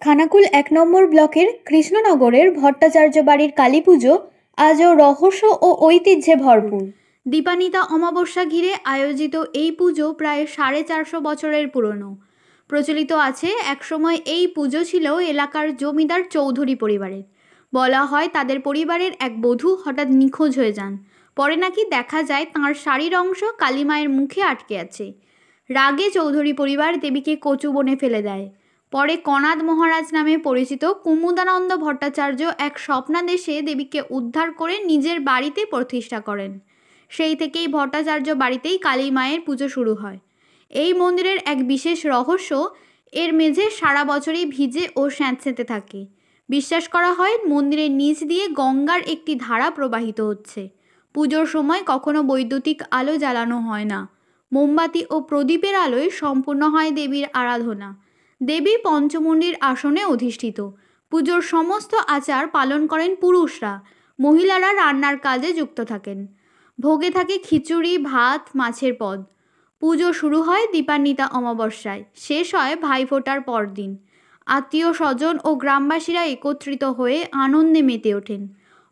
খানাকুল ১ নম্বর ব্লকের কৃষ্ণনগরের ভট্টাচার্য বাড়ির কালী পুজো আজও রহস্য ও ঐতিহ্যে ভরপুর। দীপান্বিতা অমাবস্যা ঘিরে আয়োজিত এই পুজো প্রায় 450 বছরের পুরনো। প্রচলিত আছে একসময় এই পুজো ছিল এলাকার জমিদার চৌধুরী পরিবারের। বলা হয় তাদের পরিবারের এক বধূ হঠাৎ নিখোঁজ হয়ে যান। পরে নাকি দেখা যায় তাঁর শাড়ির অংশ কালী মায়ের মুখে আটকে আছে। রাগে চৌধুরী পরিবার দেবীকে কচু বনে ফেলে দেয়। পরে কনাদ মহারাজ নামে পরিচিত কুমুদানন্দ ভট্টাচার্য এক স্বপ্নাদেশে দেবীকে উদ্ধার করে নিজের বাড়িতে প্রতিষ্ঠা করেন। সেই থেকেই ভট্টাচার্য বাড়িতেই কালী মায়ের পুজো শুরু হয়। এই মন্দিরের এক বিশেষ রহস্য, এর মেঝে সারা বছরই ভিজে ও স্যাঁতসেঁতে থাকে। বিশ্বাস করা হয় মন্দিরের নিচ দিয়ে গঙ্গার একটি ধারা প্রবাহিত হচ্ছে। পুজোর সময় কখনো বৈদ্যুতিক আলো জ্বালানো হয় না। মোমবাতি ও প্রদীপের আলোয় সম্পূর্ণ হয় দেবীর আরাধনা। দেবী পঞ্চমুণ্ডির আসনে অধিষ্ঠিত। পুজোর সমস্ত আচার পালন করেন পুরুষরা, মহিলারা রান্নার কাজে যুক্ত থাকেন। ভোগে থাকে খিচুড়ি, ভাত, মাছের পদ। পুজো শুরু হয় দীপান্বিতা অমাবস্যায়, শেষ হয় ভাইফোঁটার পরদিন। আত্মীয় স্বজন ও গ্রামবাসীরা একত্রিত হয়ে আনন্দে মেতে ওঠেন।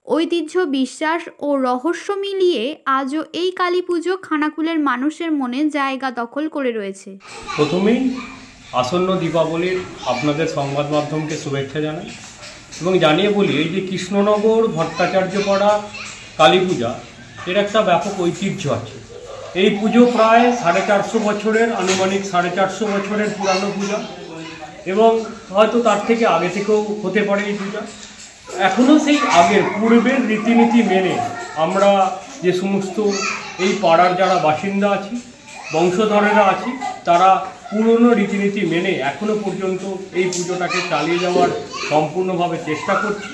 ঐতিহ্য, বিশ্বাস ও রহস্য মিলিয়ে আজও এই কালী পুজো খানাকুলের মানুষের মনে জায়গা দখল করে রয়েছে। প্রথমেই আসন্ন দীপাবলির আপনাদের সংবাদ মাধ্যমকে শুভেচ্ছা জানাই এবং জানিয়ে বলি, এই যে কৃষ্ণনগর ভট্টাচার্যপাড়া কালী পূজা, এর একটা ব্যাপক ঐতিহ্য আছে। এই পুজো প্রায় 450 বছরের, আনুমানিক 450 বছরের পুরানো পূজা এবং হয়তো তার থেকে আগে থেকেও হতে পারে এই পূজা। এখনও সেই আগের পূর্বের রীতিনীতি মেনে আমরা যে সমস্ত এই পাড়ার যারা বাসিন্দা আছি, বংশধরেরা আছি, তারা পুরনো রীতিনীতি মেনে এখনও পর্যন্ত এই পুজোটাকে চালিয়ে যাওয়ার সম্পূর্ণভাবে চেষ্টা করছি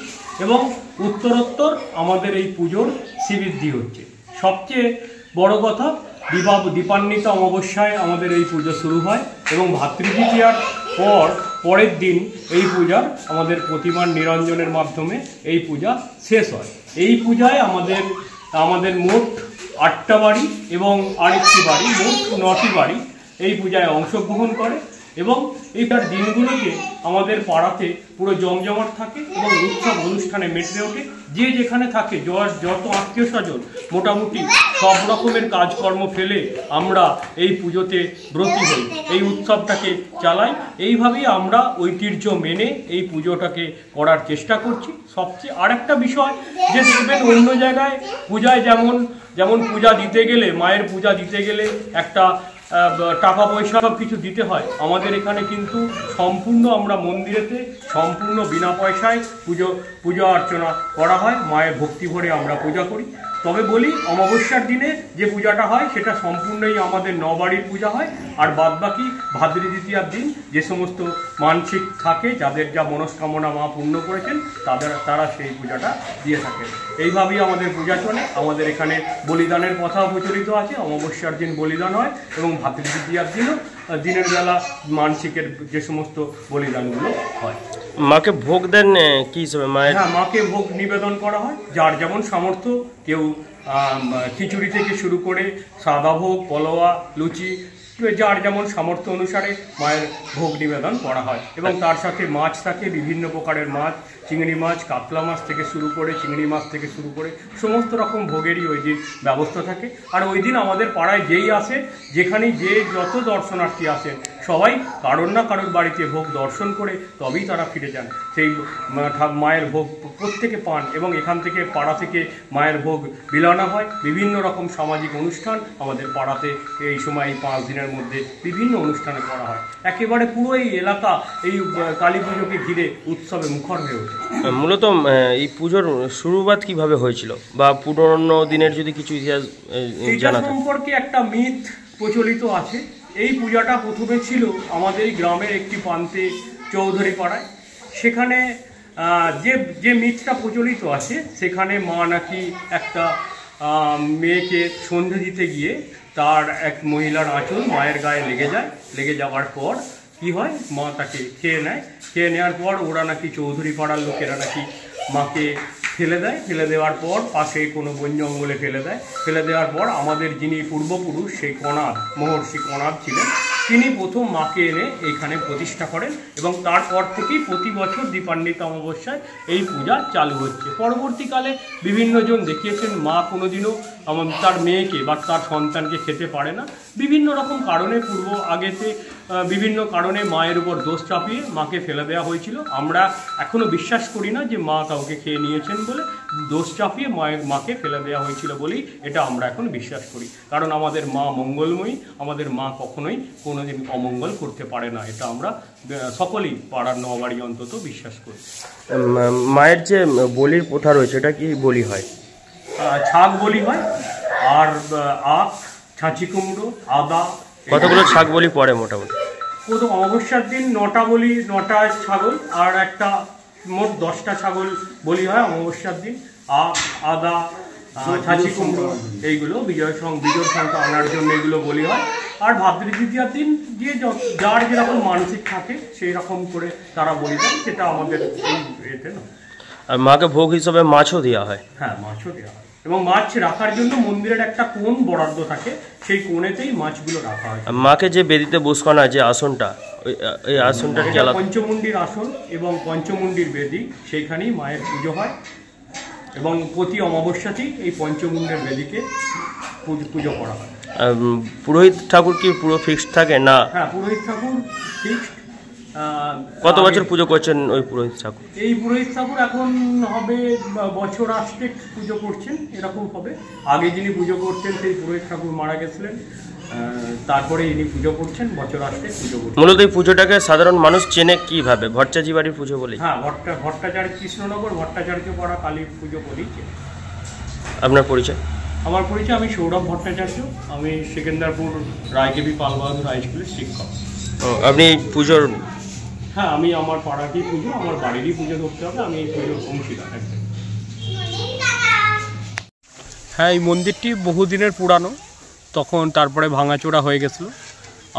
এবং উত্তরোত্তর আমাদের এই পুজোর শ্রীবৃদ্ধি হচ্ছে। সবচেয়ে বড় কথা, দীপান্বিতা অমাবস্যায় আমাদের এই পুজো শুরু হয় এবং ভাতৃদ্বিতীয়ার পরের দিন এই পূজার আমাদের প্রতিমার নিরঞ্জনের মাধ্যমে এই পূজা শেষ হয়। এই পূজায় আমাদের মোট 8টা বাড়ি এবং আরেকটি বাড়ি, মোট 9টি বাড়ি এই পূজায় অংশগ্রহণ করে এবং এইটার দিনগুলোতে আমাদের পাড়াতে পুরো জমজমাট থাকে এবং উৎসব অনুষ্ঠানে মেতে ওঠে। যে যেখানে থাকে, যত আত্মীয় স্বজন, মোটামুটি সব রকমের কাজকর্ম ফেলে আমরা এই পুজোতে ব্রতী হই, এই উৎসবটাকে চালাই। এইভাবেই আমরা ঐতিহ্য মেনে এই পুজোটাকে করার চেষ্টা করছি। সবচেয়ে আরেকটা বিষয় যে দেখবেন, অন্য জায়গায় পূজায় যেমন পূজা দিতে গেলে, মায়ের পূজা দিতে গেলে একটা টাকা পয়সা সব কিছু দিতে হয়, আমাদের এখানে কিন্তু সম্পূর্ণ আমরা মন্দিরেতে সম্পূর্ণ বিনা পয়সায় পুজো অর্চনা করা হয়। মায়ের ভক্তি ভরে আমরা পূজা করি। তবে বলি, অমাবস্যার দিনে যে পূজাটা হয় সেটা সম্পূর্ণই আমাদের 9 বাড়ির পূজা হয়, আর বাদবাকি ভাদ্রদ্বিতীয়ার দিন যে সমস্ত মানসিক থাকে, যাদের যা মনস্কামনা মা পূর্ণ করেছেন, তারা সেই পূজাটা দিয়ে থাকেন। এইভাবেই আমাদের পূজা চলে। আমাদের এখানে বলিদানের কথাও প্রচলিত আছে। অমাবস্যার দিন বলিদান হয় এবং ভাতৃদ্বিতীয়ার দিনও দিনের বেলা মানসিকের যে সমস্ত বলিদানগুলো হয়। মাকে ভোগ দেন কি হিসেবে? হ্যাঁ, মাকে ভোগ নিবেদন করা হয়, যার যেমন সামর্থ্য। কেউ খিচুড়ি থেকে শুরু করে সাদা ভোগ, পলোয়া, লুচি, যার যেমন সামর্থ্য অনুসারে মায়ের ভোগ নিবেদন করা হয় এবং তার সাথে মাছ থাকে, বিভিন্ন প্রকারের মাছ, চিংড়ি মাছ, কাতলা মাছ থেকে শুরু করে, চিংড়ি মাছ থেকে শুরু করে সমস্ত রকম ভোগেরই ওই দিন ব্যবস্থা থাকে। আর ওই দিন আমাদের পাড়ায় যেই আসে, যেখানে যত দর্শনার্থী আসেন, সবাই কারোর না কারোর বাড়িতে ভোগ দর্শন করে তবেই তারা ফিরে যান। সেই মায়ের ভোগ প্রত্যেকে পান এবং এখান থেকে, পাড়া থেকে মায়ের ভোগ বিলানো হয়। বিভিন্ন রকম সামাজিক অনুষ্ঠান আমাদের পাড়াতে এই সময় 5 দিনের মধ্যে বিভিন্ন অনুষ্ঠানে করা হয়। একেবারে পুরো এই এলাকা এই কালী পুজোকে ঘিরে উৎসবে মুখর হয়ে ওঠে। মূলত এই পুজোর শুরুয়াত কিভাবে হয়েছিল, বা পুরনো দিনের যদি কিছু ইতিহাস জানা সম্পর্কে একটা মিথ প্রচলিত আছে। এই পূজাটা প্রথমে ছিল আমাদের এই গ্রামের একটি প্রান্তে চৌধুরী পাড়ায়। সেখানে যে মিথটা প্রচলিত আছে, সেখানে মা নাকি একটা মেয়েকে সন্ধে দিতে গিয়ে তার এক মহিলার আঁচল মায়ের গায়ে লেগে যাওয়ার পর কি হয়, মা তাকে খেয়ে নেয়। খেয়ে নেওয়ার পর ওরা নাকি, চৌধুরী পাড়ার লোকেরা নাকি মাকে ফেলে দেয়। ফেলে দেওয়ার পর পাশে কোনো বন জঙ্গলে ফেলে দেওয়ার পর আমাদের যিনি পূর্বপুরুষ, সেই কনাদ, মহর্ষি কনাদ ছিলেন, তিনি প্রথম মাকে এনে এখানে প্রতিষ্ঠা করেন এবং তারপর থেকেই প্রতি বছর দীপান্বিতা অমাবস্যায় এই পূজা চালু হচ্ছে। পরবর্তীকালে বিভিন্ন জন দেখিয়েছেন মা কোনোদিনও তার মেয়েকে বা তার সন্তানকে খেতে পারে না, বিভিন্ন রকম কারণে আগেতে বিভিন্ন কারণে মায়ের উপর দোষ চাপিয়ে মাকে ফেলে দেওয়া হয়েছিল। আমরা এখনও বিশ্বাস করি না যে মা কাউকে খেয়ে নিয়েছেন বলে, দোষ চাপিয়ে মাকে ফেলে দেওয়া হয়েছিল বলেই এটা আমরা এখন বিশ্বাস করি। কারণ আমাদের মা মঙ্গলময়ী, আমাদের মা কখনোই কোনোদিন অমঙ্গল করতে পারে না, এটা আমরা সকলেই পাড়ার নবাড়ি অন্তত বিশ্বাস করি। মায়ের যে বলির প্রথা রয়েছে এটা কি বলি হয়? ছাগ বলি হয়, আর আখ, ছাঁচি কুমড়ো, আদা। কতগুলো ছাগ বলি পড়ে মোটামুটি? প্রথম অমাবস্যার দিন 9টা বলি, 9টা ছাগল, আর একটা মোট 10টা ছাগল বলি হয় অমাবস্যার দিন। আখ, আদা, ছাঁচি কুমড়ো এইগুলো বিজয় সংখ্যা আনার জন্য এগুলো বলি হয়। আর ভাতৃদ্বিতীয়ার দিন যে যার যেরকম মানসিক থাকে সেই রকম করে তারা বলি দেয়, সেটা আমাদের এতে না। আর মাকে ভোগ হিসেবে মাছও দেওয়া হয়? হ্যাঁ, মাছও দেওয়া হয় এবং মাছ রাখার জন্য মন্দিরের একটা কোণ বরাদ্দ থাকে, সেই কোণেতেই মাছগুলো রাখা হয়। মাকে যে বেদিতে বসানো যে আসনটা, ওই আসনটা কি আলাদা? পঞ্চমুণ্ডির আসন এবং পঞ্চমুণ্ডির বেদি, সেইখানেই মায়ের পুজো হয় এবং প্রতি অমাবস্যাতেই এই পঞ্চমুণ্ডের বেদিকে পুজো করা হয়। পুরোহিত ঠাকুর কি পুরো ফিক্সড থাকে না? হ্যাঁ, পুরোহিত ঠাকুর ফিক্সড। কত বছর পুজো করছেন ওই পুরোহিত ঠাকুর? এই পুরোহিত ঠাকুর এখন হবে বছর আসতে পুজো করছেন, এরকম হবে। আগে যিনি পুজো করতেন সেই পুরোহিত ঠাকুর মারা গেছিলেন, তারপরে ইনি পুজো করছেন, বছর আসতে পুজো করছেন। মূলত এই পুজোটাকে সাধারণ মানুষ চেনে কিভাবে? ভট্টাচার্য বাড়ির পুজো বলে? হ্যাঁ, ভট্টাচার্য কৃষ্ণনগর ভট্টাচার্য পাড়া কালী পুজো বলেই চেনে। আপনার পরিচয়? আমার পরিচয়, আমি সৌরভ ভট্টাচার্য, আমি সেকেন্দারপুর রায়কেবি পাল বাহাদুর হাই স্কুলের শিক্ষক। আপনি পুজোর? হ্যাঁ, আমি আমার পাড়াতেই পুজো, আমার বাড়িরই পুজো করতে হবে, আমি এই পুজোর অংশীদার একদম। হ্যাঁ, এই মন্দিরটি বহুদিনের পুরানো, তখন তারপরে ভাঙাচোরা হয়ে গেছিল।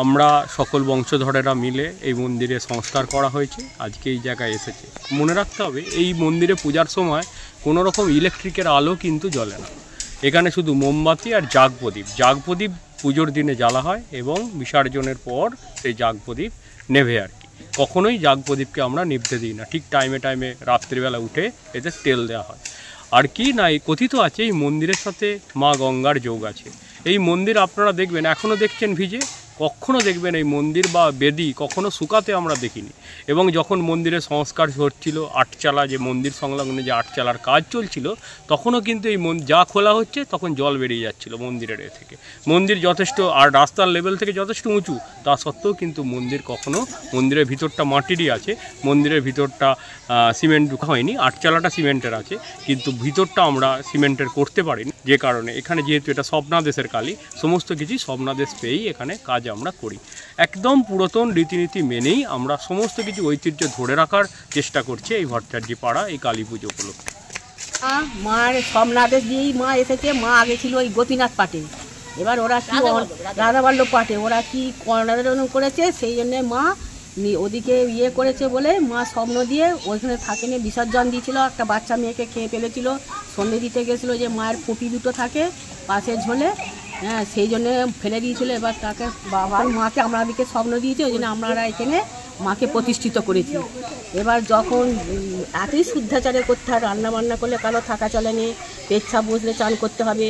আমরা সকল বংশধরেরা মিলে এই মন্দিরে সংস্কার করা হয়েছে, আজকে এই জায়গায় এসেছে। মনে রাখতে হবে এই মন্দিরে পূজার সময় কোনো রকম ইলেকট্রিকের আলো কিন্তু জ্বলে না, এখানে শুধু মোমবাতি আর জাগপ্রদীপ পুজোর দিনে জ্বালা হয় এবং বিসর্জনের পর সেই জাগপ্রদীপ নেভে আর কি। কখনোই জাগপ্রদীপকে আমরা নিভতে দিই না, ঠিক টাইমে রাত্রিবেলা উঠে এতে তেল দেওয়া হয়। আর কি না, এই কথিত আছে এই মন্দিরের সাথে মা গঙ্গার যোগ আছে। এই মন্দির আপনারা দেখবেন, এখনও দেখছেন ভিজে, কখনো দেখবেন এই মন্দির বা বেদি কখনো শুকাতে আমরা দেখিনি। এবং যখন মন্দিরের সংস্কার হচ্ছিল, আটচালা যে মন্দির সংলগ্ন যে আটচালার কাজ চলছিল, তখনও কিন্তু এই যা খোলা হচ্ছে তখন জল বেরিয়ে যাচ্ছিল মন্দিরের থেকে। মন্দির যথেষ্ট, আর রাস্তার লেভেল থেকে যথেষ্ট উঁচু, তা সত্ত্বেও কিন্তু মন্দিরের ভিতরটা মাটিরই আছে, মন্দিরের ভিতরটা সিমেন্ট হয়নি, আটচালাটা সিমেন্টের আছে, কিন্তু ভিতরটা আমরা সিমেন্টের করতে পারিনি। যে কারণে এখানে যেহেতু এটা স্বপ্নাদেশের কালী, সমস্ত কিছুই স্বপ্নাদেশ পেয়েই এখানে কাজ আমরা করি। একদম পুরাতন রীতিনীতি মেনেই আমরা সমস্ত কিছু ঐতিহ্য ধরে রাখার চেষ্টা করছি এই ভট্টাচার্য পাড়া এই কালী পুজো উপলক্ষে। মার স্বপ্নাদেশ দিয়েই মা এসেছে। মা আগে ছিল ওই গোপীনাথ পাটে, এবার ওরা কি রাধাবল্লভ পাটে ওরা কি করেছে, সেই জন্যে মা ওদিকে করেছে বলে মা স্বপ্ন দিয়ে ওইখানে থাকেনি, বিসর্জন দিয়েছিল। একটা বাচ্চা মেয়েকে খেয়ে ফেলেছিল, সন্ধে দিতে গেছিলো যে মায়ের ফুটি দুটো থাকে পাশে ঝোলে, হ্যাঁ, সেই জন্যে ফেলে দিয়েছিল। এবার তাকে বাবার মাকে আমাদেরকে স্বপ্ন দিয়েছে, ওই জন্য আমরা এখানে মাকে প্রতিষ্ঠিত করেছি। এবার যখন এতই শুদ্ধাচারে করতে হয়, রান্নাবান্না করলে কারো থাকা চলেনি, পেচ্ছাপ বসলে চান করতে হবে,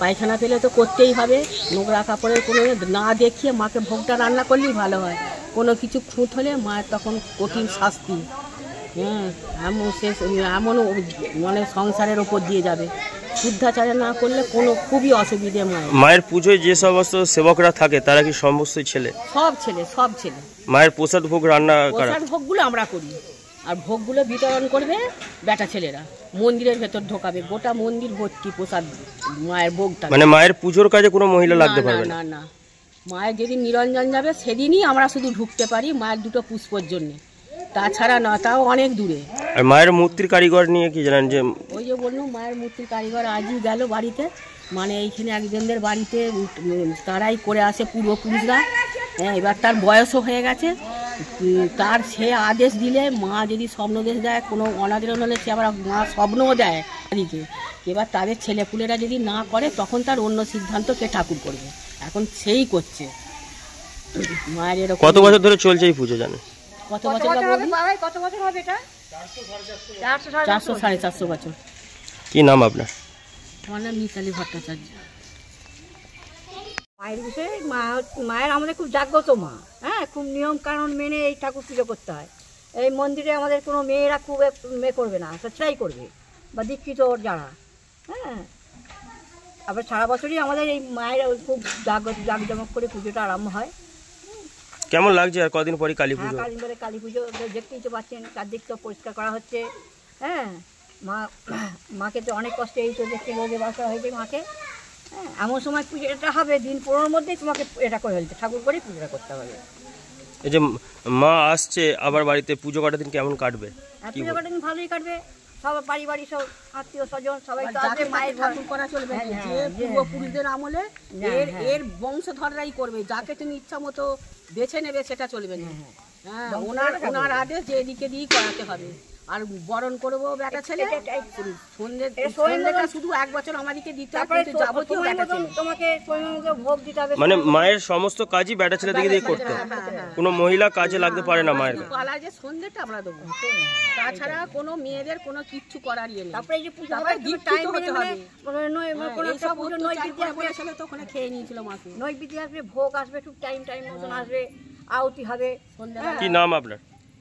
পায়খানা পেলে তো করতেই হবে, নোংরা কাপড়ের কোনো না দেখিয়ে মাকে ভোগটা রান্না করলেই ভালো হয়। কোনো কিছু খুঁত হলে মায়ের তখন কঠিন শাস্তি, হ্যাঁ, এমন মানে সংসারের ওপর দিয়ে যাবে। শুদ্ধাচারে না করলে খুবই অসুবিধে। মায়ের পুজোয় যে সমস্ত সেবকরা থাকে তারা কি সমস্ত ছেলে? সব ছেলে। মায়ের প্রসাদ ভোগ রান্না প্রসাদ ভোগগুলো আমরা করি, আর ভোগগুলো বিতরণ করবে বেটা ছেলেরা, মন্দিরের ভেতর ঢোকাবে, গোটা মন্দির ভর্তি প্রসাদ মায়ের ভোগটা। মানে মায়ের পুজোর কাজে কোনো মহিলা লাগতে পারবে না? না, মায়ের যেদিন নিরঞ্জন যাবে সেদিনই আমরা শুধু ঢুকতে পারি মায়ের দুটো পুষ্পর জন্য, তাছাড়া না, তাও অনেক দূরে। আর মায়ের মূর্তির কারিগর নিয়ে কি জানেন? যে ওই যে বললাম মায়ের মূর্তির কারিগর আজই গেল বাড়িতে, মানে এইখানে একজনদের বাড়িতে তারাই করে আসে পূর্বপুরুষরা। হ্যাঁ, এবার তার বয়সও হয়ে গেছে, তার সে আদেশ দিলে মা যদি স্বপ্নদেশ দেয় কোনো অনাদর হলে সে আবার মা স্বপ্নও দেয় বাড়িতে। এবার তাদের ছেলেপুলেরা যদি না করে তখন তার অন্য সিদ্ধান্ত কে ঠাকুর করবে, এখন সেই করছে। মায়ের এরকম কত বছর ধরে চলছে এই পুজো জানেন? কত বছর হবে? 400 450 বছর। কি নাম আপনার? আমার নাম মিতালি ভট্টাচার্য। মায়ের বিষয়ে মায়ের আমাদের খুব জাগ্রত মা, হ্যাঁ, খুব নিয়ম কানুন মেনে এই ঠাকুর পুজো করতে হয়। এই মন্দিরে আমাদের কোনো মেয়েরা খুব করবে না, সেটাই করবে, বা দীক্ষিত যারা, হ্যাঁ। আবার সারা বছরই আমাদের এই মায়ের খুব জাঁকজমক করে পুজোটা আরম্ভ হয়। কেমন লাগছে আর কদিন পরে কালী হ্যাঁ, পুজো? কালী ধরে কালী পুজো দেখতেই তো পাচ্ছেন, চারদিক তো পরিষ্কার করা হচ্ছে, হ্যাঁ। মাকে তো অনেক কষ্টে এই তো দেখতে রোদে বাসা হয়েছে মাকে, হ্যাঁ। এমন সময় পুজোটা হবে, দিন 15 মধ্যেই তোমাকে এটা করে ফেলতে, ঠাকুর করেই পুজোটা করতে হবে। এই যে মা আসছে আবার বাড়িতে, পুজো কটার দিন কেমন কাটবে? আর পুজো কটা দিন ভালোই কাটবে, সব বাড়ি সব আত্মীয় স্বজন সবাই তো যাকে আসবে, মায়ের ঠাকুর করা চলবে না। হ্যাঁ, যে পূর্বপুরুষদের আমলে এর বংশধররাই করবে, যাকে তুমি ইচ্ছা মতো বেছে নেবে সেটা চলবে না। হ্যাঁ, ওনার আদেশ যে এদিকে দিয়েই করাতে হবে। আর বরণ করবো বেটা ছেলে, সন্ধ্যেটা শুধু 1 বছর আমাদেরকে দিতে হবে, কিন্তু যাবতীয় বেটা ছেলে। তোমাকে ভোগ দিতে হবে, মানে মায়ের সমস্ত কাজই বেটা ছেলে থেকে দিয়ে করতে হয়, কোনো মহিলা কাজে লাগতে পারে না মায়ের কাছে। পালা যে সন্ধ্যেটা আমরা দেবো, তাছাড়া কোনো মেয়েদের কোনো কিচ্ছু করার ইয়ে নেই। তারপরে এই যে পুজো তারপরে টাইম হতে হবে। কোনো একটা পুজো নৈবেদ্য আসবে, ছেলে তো ওখানে খেয়ে নিয়েছিল মাকে। নৈবেদ্য আসবে, ভোগ আসবে, খুব টাইম মতন আসবে, আউতি হবে। কি নাম আপনার?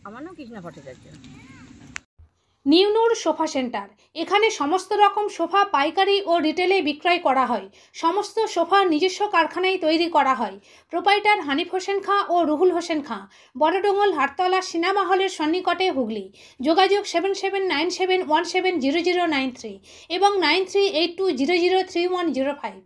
আমার নাম কৃষ্ণা ভট্টাচার্য। নিউনুর সোফা সেন্টার, এখানে সমস্ত রকম সোফা পাইকারি ও রিটেলে বিক্রয় করা হয়। সমস্ত সোফা নিজস্ব কারখানায় তৈরি করা হয়। প্রোপাইটার হানিফ হোসেন খাঁ ও রুহুল হোসেন খাঁ, বড়ডোঙ্গল হাটতলা সিনেমা হলের সন্নিকটে, হুগলি। যোগাযোগ 7797170093 এবং 9382003105।